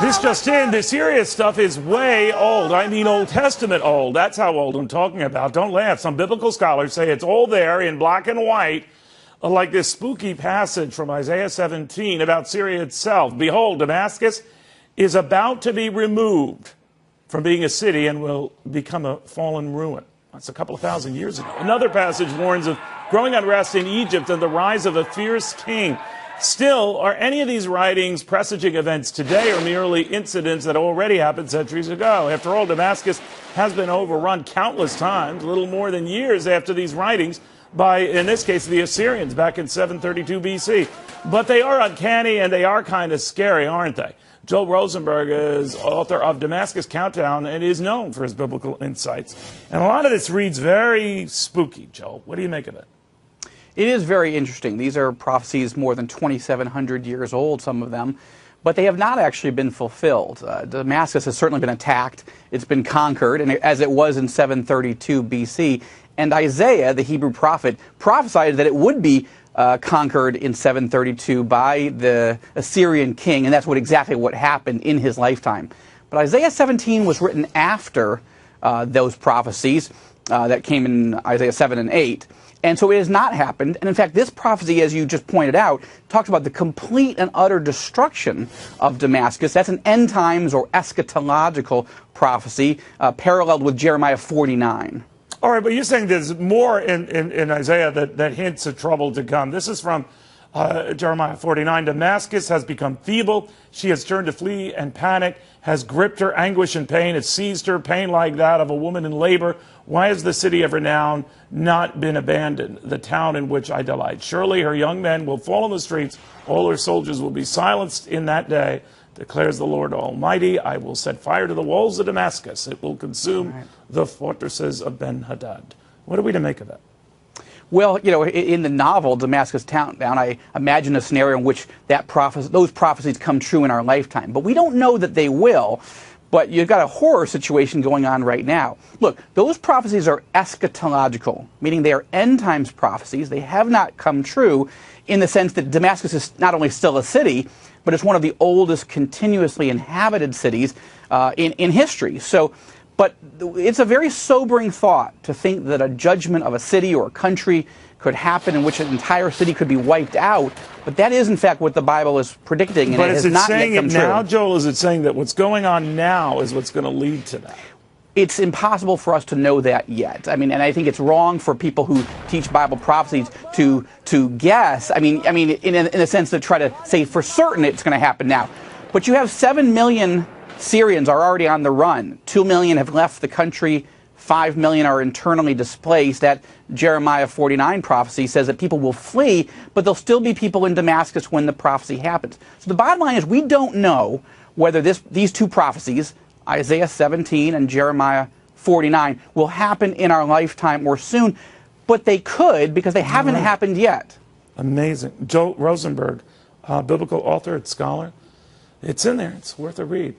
This just in, the serious stuff is way old. I mean Old Testament old. That's how old I'm talking about. Don't laugh. Some biblical scholars say it's all there in black and white, like this spooky passage from Isaiah 17 about Syria itself. Behold, Damascus is about to be removed from being a city and will become a fallen ruin. That's a couple of thousand years ago. Another passage warns of growing unrest in Egypt and the rise of a fierce king. Still, are any of these writings presaging events today or merely incidents that already happened centuries ago? After all, Damascus has been overrun countless times, little more than years after these writings, by, in this case, the Assyrians back in 732 BC. But they are uncanny and they are kind of scary, aren't they? Joel Rosenberg is author of Damascus Countdown and is known for his biblical insights. And a lot of this reads very spooky, Joel. What do you make of it? It is very interesting. These are prophecies more than 2,700 years old, some of them, but they have not actually been fulfilled. Damascus has certainly been attacked. It's been conquered, and as it was in 732 BC. And Isaiah, the Hebrew prophet, prophesied that it would be conquered in 732 by the Assyrian king, and that's exactly what happened in his lifetime. But Isaiah 17 was written after those prophecies that came in Isaiah 7 and 8. And so it has not happened. And in fact, this prophecy, as you just pointed out, talks about the complete and utter destruction of Damascus. That's an end times or eschatological prophecy paralleled with Jeremiah 49. All right, but you're saying there's more in Isaiah that hints at trouble to come. This is from Jeremiah 49. Damascus has become feeble. She has turned to flee and panic, has gripped her anguish and pain. It seized her, pain like that of a woman in labor. Why has the city of renown not been abandoned, the town in which I delight? Surely her young men will fall in the streets. All her soldiers will be silenced in that day, declares the Lord Almighty. I will set fire to the walls of Damascus. It will consume the fortresses of Ben-Hadad. What are we to make of that? Well, you know, in the novel Damascus Countdown, I imagine a scenario in which those prophecies come true in our lifetime. But we don't know that they will. But you've got a horror situation going on right now. Look, those prophecies are eschatological, meaning they are end times prophecies. They have not come true in the sense that Damascus is not only still a city, but it's one of the oldest continuously inhabited cities in history. But it's a very sobering thought to think that a judgment of a city or a country could happen in which an entire city could be wiped out. But that is, in fact, what the Bible is predicting, and it has not yet come true. But is it saying it now, Joel? Is it saying that what's going on now is what's going to lead to that? It's impossible for us to know that yet. I mean, and I think it's wrong for people who teach Bible prophecies to guess. I mean, in a sense, to try to say for certain it's going to happen now. But you have 7 million Syrians are already on the run. 2 million have left the country. 5 million are internally displaced. That Jeremiah 49 prophecy says that people will flee, but there'll still be people in Damascus when the prophecy happens. So the bottom line is we don't know whether these two prophecies, Isaiah 17 and Jeremiah 49, will happen in our lifetime or soon, but they could because they haven't happened yet. Amazing. Joel Rosenberg, biblical author and scholar. It's in there. It's worth a read.